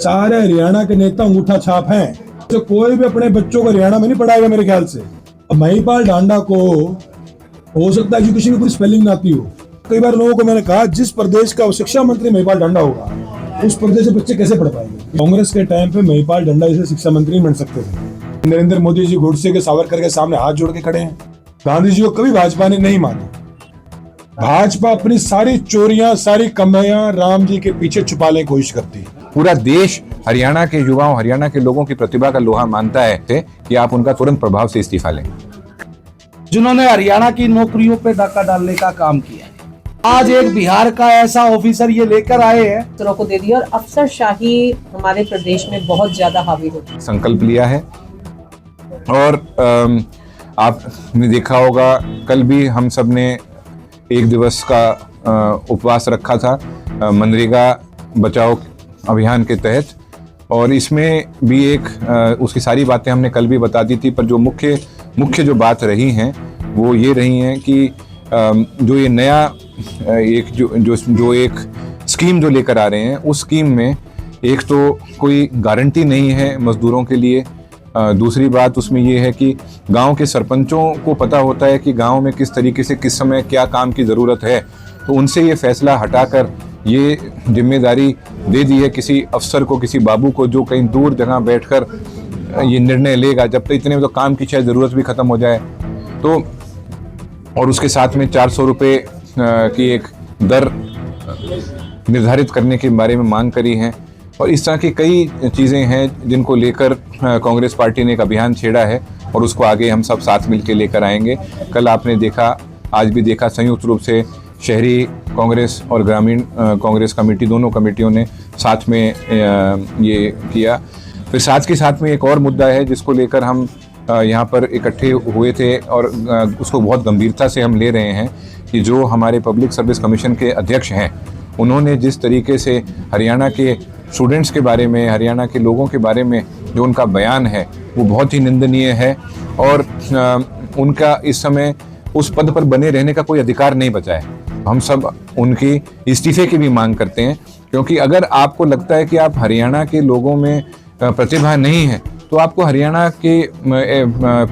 सारे हरियाणा के नेता अंगूठा छाप हैं, तो कोई भी अपने बच्चों को हरियाणा में नहीं पढ़ाएगा मेरे ख्याल से। अब महिपाल डांडा को हो सकता है एजुकेशन की पूरी स्पेलिंग ना आती हो। कई बार लोगों को मैंने कहा जिस प्रदेश का शिक्षा मंत्री महिपाल डांडा होगा उस प्रदेश के बच्चे कैसे पढ़ पाएंगे। कांग्रेस के टाइम पे महिपाल डांडा जैसे शिक्षा मंत्री बन सकते थे। नरेंद्र मोदी जी गोडसे के सावरकर के सामने हाथ जोड़ के खड़े हैं। गांधी जी को कभी भाजपा ने नहीं माना। भाजपा अपनी सारी चोरियां, सारी कमाइयां राम जी के पीछे छुपा लेने की कोशिश करती है। पूरा देश हरियाणा के युवाओं, हरियाणा के लोगों की प्रतिभा का लोहा मानता है कि आप उनका तुरंत प्रभाव से इस्तीफा लें। जिन्होंने हरियाणा की नौकरियों पे डाका डालने का काम किया है, आज एक बिहार का ऐसा ऑफिसर ये लेकर आए हैं, अफसरों को दे दिया और अफसरशाही हमारे प्रदेश में बहुत ज्यादा हावी होती है। संकल्प लिया है और आपने देखा होगा कल भी हम सब ने एक दिवस का उपवास रखा था मनरेगा बचाओ अभियान के तहत, और इसमें भी एक उसकी सारी बातें हमने कल भी बता दी थी। पर जो मुख्य जो बात रही हैं वो ये रही हैं कि जो ये नया एक जो एक स्कीम जो लेकर आ रहे हैं उस स्कीम में एक तो कोई गारंटी नहीं है मजदूरों के लिए। दूसरी बात उसमें ये है कि गांव के सरपंचों को पता होता है कि गांव में किस तरीके से किस समय क्या काम की ज़रूरत है, तो उनसे ये फैसला हटाकर ये जिम्मेदारी दे दी है किसी अफसर को, किसी बाबू को, जो कहीं दूर जगह बैठकर ये निर्णय लेगा। जब तक इतने में तो काम की शायद ज़रूरत भी ख़त्म हो जाए। तो और उसके साथ में 400 रुपये की एक दर निर्धारित करने के बारे में मांग करी है। और इस तरह की कई चीज़ें हैं जिनको लेकर कांग्रेस पार्टी ने एक अभियान छेड़ा है और उसको आगे हम सब साथ मिलकर लेकर आएंगे। कल आपने देखा, आज भी देखा, संयुक्त रूप से शहरी कांग्रेस और ग्रामीण कांग्रेस कमेटी, दोनों कमेटियों ने साथ में ये किया। फिर साथ के साथ में एक और मुद्दा है जिसको लेकर हम यहाँ पर इकट्ठे हुए थे और उसको बहुत गंभीरता से हम ले रहे हैं कि जो हमारे पब्लिक सर्विस कमीशन के अध्यक्ष हैं उन्होंने जिस तरीके से हरियाणा के स्टूडेंट्स के बारे में, हरियाणा के लोगों के बारे में जो उनका बयान है वो बहुत ही निंदनीय है और उनका इस समय उस पद पर बने रहने का कोई अधिकार नहीं बचा है। हम सब उनकी इस्तीफे की भी मांग करते हैं, क्योंकि अगर आपको लगता है कि आप हरियाणा के लोगों में प्रतिभा नहीं है तो आपको हरियाणा के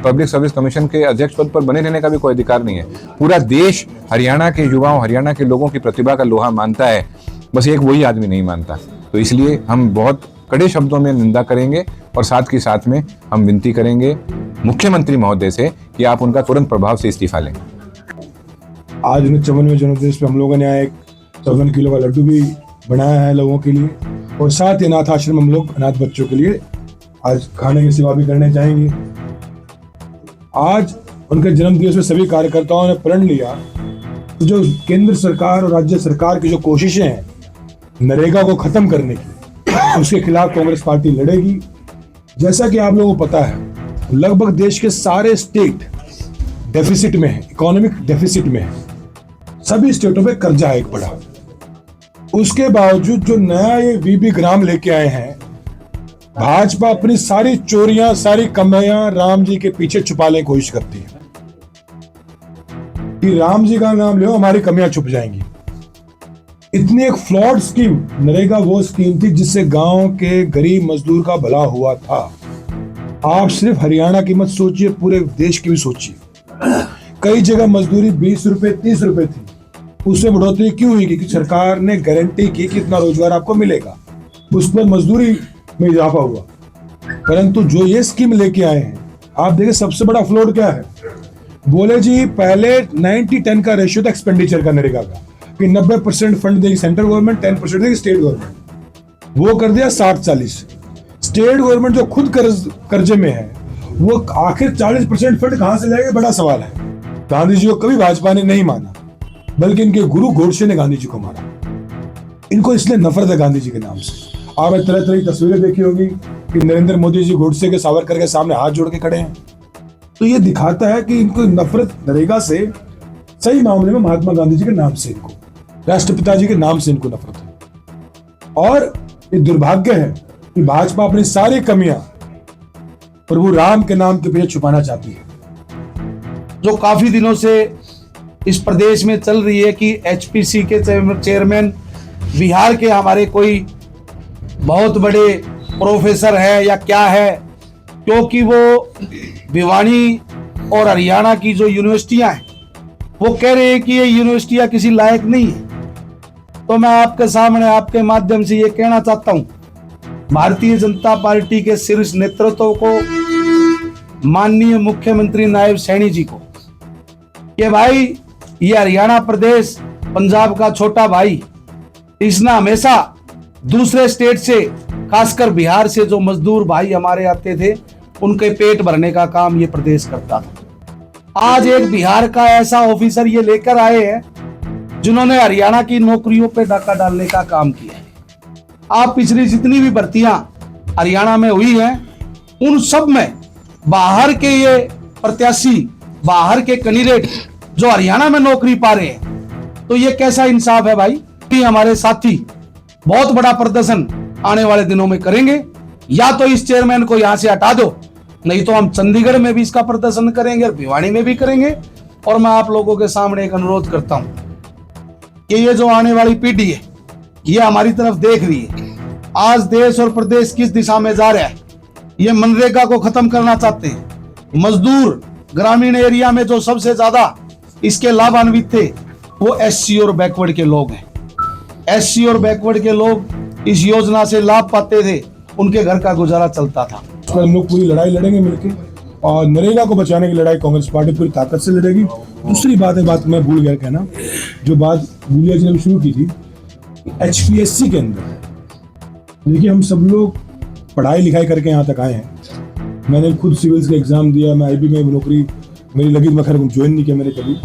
पब्लिक सर्विस कमीशन के अध्यक्ष पद पर बने रहने का भी कोई अधिकार नहीं है। पूरा देश हरियाणा के युवाओं, हरियाणा के लोगों की प्रतिभा का लोहा मानता है, बस एक वही आदमी नहीं मानता। तो इसलिए हम बहुत कड़े शब्दों में निंदा करेंगे और साथ के साथ में हम विनती करेंगे मुख्यमंत्री महोदय से कि आप उनका तुरंत प्रभाव से इस्तीफा लें। आज 54वें जन्मदिवस पे हम लोगों ने एक 54 किलो का लड्डू भी बनाया है लोगों के लिए, और साथ ही अनाथ आश्रम हम लोग अनाथ बच्चों के लिए आज खाने की सेवा भी करने चाहेंगे। आज उनके जन्मदिवस में सभी कार्यकर्ताओं ने प्रण लिया तो जो केंद्र सरकार और राज्य सरकार की जो कोशिशें हैं नरेगा को खत्म करने की, उसके खिलाफ कांग्रेस पार्टी लड़ेगी। जैसा कि आप लोगों को पता है लगभग देश के सारे स्टेट डेफिसिट में है, इकोनॉमिक डेफिसिट में है, सभी स्टेटों पे कर्जा है एक बड़ा। उसके बावजूद जो नया ये वीबी ग्राम लेके आए हैं, भाजपा अपनी सारी चोरियां, सारी कमाइयां राम जी के पीछे छुपा लेने की कोशिश करती है कि राम जी का नाम लो हमारी कमियां छुप जाएंगी। इतनी एक फ्लॉड स्कीम नरेगा वो स्कीम थी जिससे गांव के गरीब मजदूर का भला हुआ था। आप सिर्फ हरियाणा की मत सोचिए, पूरे देश की भी सोचिए। कई जगह मजदूरी 20 रुपए 30 रुपए थी, उसमें बढ़ोतरी क्यों हुई? क्योंकि सरकार ने गारंटी की कि इतना रोजगार आपको मिलेगा, उस पर मजदूरी में इजाफा हुआ। परंतु जो ये स्कीम लेके आए हैं, आप देखिए सबसे बड़ा फ्लॉड क्या है। बोले जी पहले 90-10 का रेशियो था एक्सपेंडिचर का नरेगा का, कि 90% फंड देगी सेंट्रल गवर्नमेंट, 10% देगी स्टेट गवर्नमेंट। वो कर दिया 60-40। स्टेट गवर्नमेंट जो खुद कर्जे में है वो आखिर 40% फंड कहां से लाएगा, बड़ा सवाल है। गांधी जी को कभी भाजपा ने नहीं माना, बल्कि इनके गुरु गोडसे ने गांधी जी को मारा। इनको इसलिए नफरत है गांधी जी के नाम से। आपने तरह तरह की तस्वीरें देखी होगी कि नरेंद्र मोदी जी गोडसे के सावरकर के सामने हाथ जोड़ के खड़े हैं। तो ये दिखाता है कि इनको नफरत नरेगा से, सही मामले में महात्मा गांधी जी के नाम से, इनको राष्ट्रपिता जी के नाम से इनको नफरत है। और ये दुर्भाग्य है कि भाजपा अपनी सारी कमियां प्रभु राम के नाम के पीछे छुपाना चाहती है। जो काफी दिनों से इस प्रदेश में चल रही है कि एचपीसी के चेयरमैन बिहार के हमारे कोई बहुत बड़े प्रोफेसर है या क्या है, क्योंकि वो भिवानी और हरियाणा की जो यूनिवर्सिटियां हैं वो कह रहे हैं कि ये यूनिवर्सिटियां किसी लायक नहीं है। तो मैं आपके सामने आपके माध्यम से ये कहना चाहता हूं भारतीय जनता पार्टी के शीर्ष नेतृत्व को, माननीय मुख्यमंत्री नायब सैनी जी को, कि भाई ये हरियाणा प्रदेश पंजाब का छोटा भाई, इसने हमेशा दूसरे स्टेट से, खासकर बिहार से जो मजदूर भाई हमारे आते थे उनके पेट भरने का काम ये प्रदेश करता था। आज एक बिहार का ऐसा ऑफिसर ये लेकर आए हैं जिन्होंने हरियाणा की नौकरियों पे डाका डालने का काम किया है। आप पिछली जितनी भी भर्तियां हरियाणा में हुई हैं उन सब में बाहर के ये प्रत्याशी, बाहर के कैंडिडेट जो हरियाणा में नौकरी पा रहे हैं, तो ये कैसा इंसाफ है भाई। कि हमारे साथी बहुत बड़ा प्रदर्शन आने वाले दिनों में करेंगे, या तो इस चेयरमैन को यहां से हटा दो, नहीं तो हम चंडीगढ़ में भी इसका प्रदर्शन करेंगे और भिवानी में भी करेंगे। और मैं आप लोगों के सामने एक अनुरोध करता हूं कि ये जो आने वाली पीढ़ी है ये हमारी तरफ देख रही है। आज देश और प्रदेश किस दिशा में जा रहा है, ये मनरेगा को खत्म करना चाहते हैं। मजदूर ग्रामीण एरिया में जो सबसे ज्यादा इसके लाभान्वित थे वो एससी और बैकवर्ड के लोग हैं। एससी और बैकवर्ड के लोग इस योजना से लाभ पाते थे, उनके घर का गुजारा चलता था। इस पर हम लोग पूरी लड़ाई लड़ेंगे मिलके, और नरेगा को बचाने की लड़ाई कांग्रेस पार्टी पूरी ताकत से लड़ेगी। दूसरी बात मैं भूल गया कहना, जो बात भूलिया जी ने शुरू की थी, HPSC के अंदर देखिए हम सब लोग पढ़ाई लिखाई करके यहाँ तक आए हैं। मैंने खुद सिविल्स का एग्जाम दिया, मैं IB में नौकरी मेरी लगी, मैं खैर ज्वाइन नहीं किया मैंने कभी,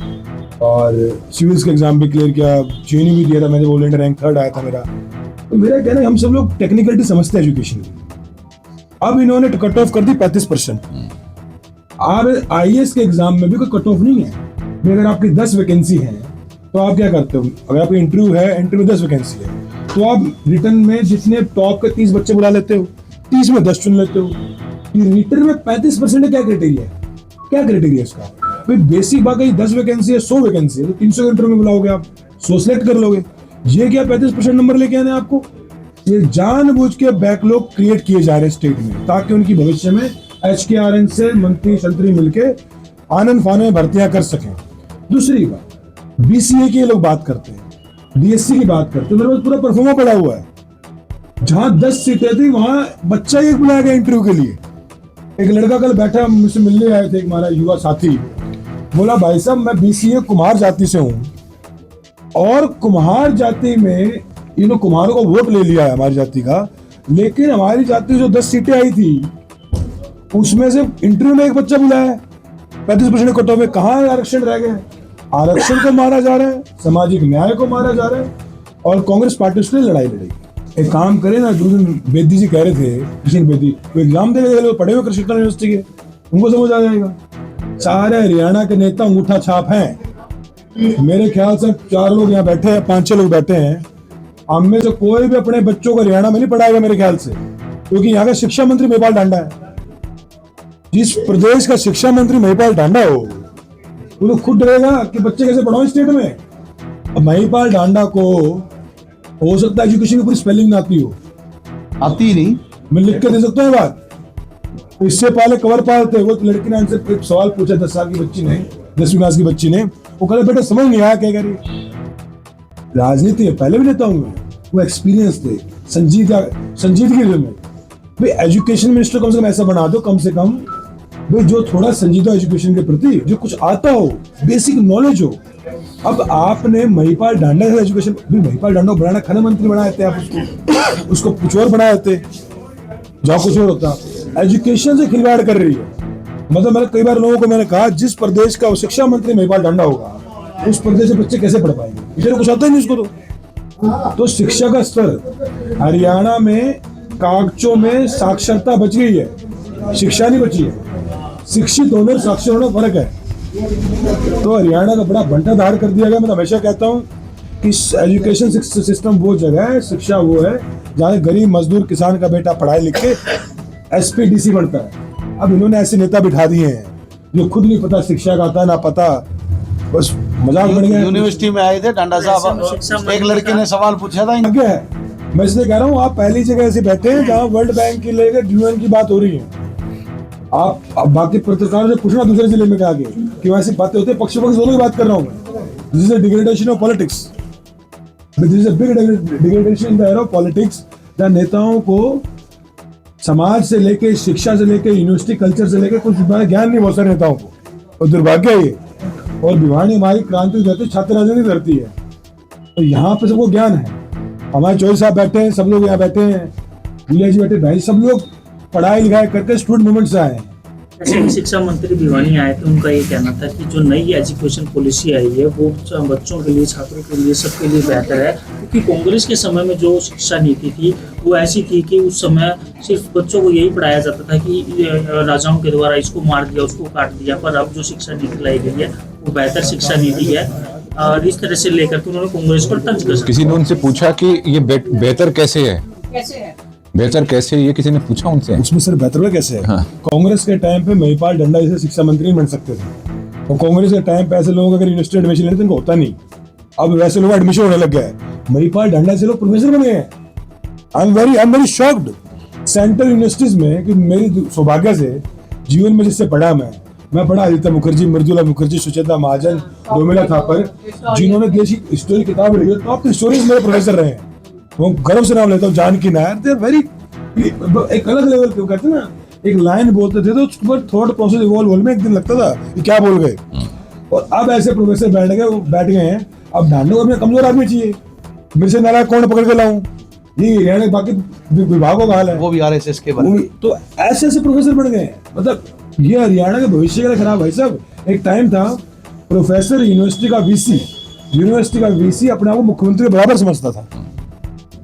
और सिविल्स का एग्जाम भी क्लियर किया, JNU भी दिया था मैंने, ऑल इंडिया रैंक 3rd आया था मेरा। तो मेरा कहना है हम सब लोग टेक्निकलिटी समझते हैं एजुकेशन की। अब इन्होंने कट ऑफ कर दी 35%। अब IAS के एग्जाम में भी कोई कट ऑफ नहीं है। अगर आपकी 10 वैकेंसी है तो आप क्या करते हो, अगर आपका इंटरव्यू है, इंटरव्यू 10 वैकेंसी है, तो आप रिटर्न में जितने टॉप के 30 बच्चे बुला लेते हो, 30 में 10 चुन लेते हो। रिटर्न में 35% क्या क्राइटेरिया है, क्या क्राइटेरिया इसका? भाई बेसिक बात है, 10 वैकेंसी है, 100 वैकेंसी है, तो 300 इंटरव्यू में बुलाओगे आप, 100 सेलेक्ट कर लोगे। ये क्या 35% नंबर लेके आने आपको? ये जानबूझ के बैकलॉग क्रिएट किए जा रहे हैं स्टेट में, ताकि उनकी भविष्य में HKRN से मंत्री शंत्री मिलके आनंद फाने में भर्तियां कर सकें। दूसरी बात, BCA की लोग बात करते हैं, DSC की बात करते हैं, मेरे पास पूरा परफॉर्मा पड़ा हुआ है। जहां 10 सीटें थी वहां बच्चा एक बुलाया गया इंटरव्यू के लिए। एक लड़का कल बैठा मुझसे मिलने आए थे, हमारा युवा साथी, बोला भाई साहब मैं BCA कुम्हार जाति से हूँ, और कुम्हार जाति में कुम्हारों को वोट ले लिया है हमारी जाति का, लेकिन हमारी जाति जो 10 सीटें आई थी उसमें से इंटरव्यू में एक बच्चा बुलाया है, 35% कट ऑफ में। कहाँ आरक्षण रह गए? आरक्षण को मारा जा रहा है, सामाजिक न्याय को मारा जा रहा है, और कांग्रेस पार्टी उसके लिए लड़ाई लड़ेगी। एक काम करे ना, जो दिन बेदी जी कह रहे थे, किशन बेदी, वो एग्जाम देने पढ़े हुए कृषि यूनिवर्सिटी के, उनको समझ आ जाएगा। सारे हरियाणा के नेता अंगूठा छाप हैं। मेरे ख्याल से 4 लोग यहाँ बैठे हैं, 5-6 लोग बैठे हैं, हम में से कोई भी अपने बच्चों को हरियाणा में नहीं पढ़ाएगा मेरे ख्याल से, क्योंकि यहाँ का शिक्षा मंत्री महिपाल डांडा है। जिस प्रदेश का शिक्षा मंत्री महिपाल डांडा हो, वो तो खुद डरेगा कि बच्चे कैसे पढ़ाओ स्टेट में। अब महिपाल डांडा को हो सकता है एजुकेशन की पूरी स्पेलिंग ना आती हो, आती नहीं, मैं लिख के दे सकता हूँ बात। तो इससे पहले कवर पाल थे, वो लड़की ने उनसे एक सवाल पूछा 10 साल की बच्ची ने, 10वीं क्लास की बच्ची ने, वो कहते बेटा समझ नहीं आया क्या कह रही। राजनीति में पहले भी नेता हूँ, वो एक्सपीरियंस थे, संजीदगी में। भाई एजुकेशन मिनिस्टर कम से कम ऐसा बना दो, कम से कम भाई जो थोड़ा संजीदा एजुकेशन के प्रति, जो कुछ आता हो, बेसिक नॉलेज हो। अब आपने महिपाल डांडा से एजुकेशन, महिपाल डांडा को बनाना, खाना मंत्री बनाए थे आप, उसको कुछ और बनाए थे, जहाँ कुछ और होता। एजुकेशन से खिलवाड़ कर रही है। मतलब मैंने कई बार लोगों को मैंने कहा, जिस प्रदेश का शिक्षा मंत्री महिपाल डांडा होगा, उस प्रदेश के बच्चे कैसे पढ़ पाएंगे? इसे कुछ आता ही नहीं उसको। तो शिक्षा का स्तर हरियाणा में कागजों में साक्षरता बच गई है, शिक्षा नहीं बची है। शिक्षित होने और साक्षर होने फर्क है। तो हरियाणा का बड़ा बंटाधार कर दिया गया। मैं हमेशा कहता हूँ कि एजुकेशन सिस्टम वो जगह है, शिक्षा वो है जहाँ गरीब मजदूर किसान का बेटा पढ़ाई लिख के SP DC बनता है। अब इन्होंने ऐसे नेता बिठा दिए हैं जो खुद नहीं पता शिक्षा का आता ना पता, बस मजाक बन गया। यूनिवर्सिटी में आए थे डांडा साहब, एक लड़के ने सवाल पूछा था, क्या है मैं इसलिए कह रहा हूँ आप पहली जगह ऐसे बैठे हैं जहाँ वर्ल्ड बैंक की लेकर यूएन की बात हो रही है। आप बाकी पत्रकारों से पूछना दूसरे जिले में जाके कि वैसी बातें होती है, पक्ष दोनों की बात कर रहा हूँ मैं। This is a degradation of politics, this is a big degradation in the era of politics, जहाँ नेताओं को समाज से लेके, शिक्षा से लेके, यूनिवर्सिटी कल्चर से लेके कुछ ज्ञान नहीं बहुत सारे नेताओं को, और दुर्भाग्य है ये। और भिवानी हमारी क्रांति धरती, छात्र राजनीति धरती है, तो यहाँ पे सबको ज्ञान है। हमारे चौधरी साहब बैठे हैं, सब लोग यहाँ बैठे हैं, गुलिया जी बैठे, भाई सब लोग पढ़ाई लिखाई करके स्टूडेंट मूवमेंट से आए हैं। ऐसे ही शिक्षा मंत्री भिवानी आए थे, उनका ये कहना था कि जो नई एजुकेशन पॉलिसी आई है वो बच्चों के लिए, छात्रों के लिए, सबके लिए बेहतर है, क्योंकि कांग्रेस के समय में जो शिक्षा नीति थी वो ऐसी थी कि उस समय सिर्फ बच्चों को यही पढ़ाया जाता था कि राजाओं के द्वारा इसको मार दिया, उसको काट दिया। पर अब जो शिक्षा नीति लाई गई है वो बेहतर शिक्षा नीति है, और इस तरह से लेकर के उन्होंने कांग्रेस पर तंज कसा। किसी ने उनसे पूछा कि ये बेहतर कैसे है, बेहतर कैसे, ये किसी ने पूछा उनसे? उसमें सर बेहतर हुआ कैसे है? हाँ। कांग्रेस के टाइम पे महिपाल डंडा जैसे शिक्षा मंत्री नहीं बन सकते थे, और कांग्रेस के टाइम पे ऐसे लोग अगर यूनिवर्सिटी एडमिशन लेते उनको होता नहीं। अब वैसे लोग एडमिशन होने लग गया है, महिपाल डंडा से लोग प्रोफेसर बन गए हैं। I am very shocked. Central universities में कि मेरी सौभाग्य से जीवन में जिससे पढ़ा मैं पढ़ा आदित्य मुखर्जी, मृदुला मुखर्जी, सुचेता महाजन, रोमिला थापर, जिन्होंने देश की हिस्टोरी किताब लिखी है, टॉप हिस्टोरियंस मेरे प्रोफेसर रहे हैं। वो गर्व से नाम लेता हूँ, Janaki Nair, they are very एक अलग लेवल के, कहते हैं ना, एक लाइन बोलते थे तो उसके ऊपर थॉट प्रोसेस इवॉल्व होने में एक दिन लगता था कि क्या बोल गए। और अब ऐसे प्रोफेसर बैठ गए हैं। अब ढांडे को अपने कमजोर आदमी चाहिए, मेरे से नारायण कौन पकड़ के लाऊं, ये हरियाणा बाकी विभागों का हाल है, वो भी आरएसएस के बारे में। तो ऐसे ऐसे प्रोफेसर बन गए हैं। मतलब ये हरियाणा के भविष्य के लिए खराब है सब। एक टाइम था प्रोफेसर यूनिवर्सिटी का वीसी अपने आप को मुख्यमंत्री के बराबर समझता था,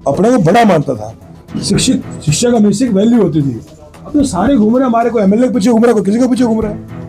अपने को बड़ा मानता था, शिक्षा का बेसिक वैल्यू होती थी। अब तो सारे घूम रहे, हमारे को एमएलए के पीछे घूम रहा है, कोई किसी के पीछे घूम रहा है।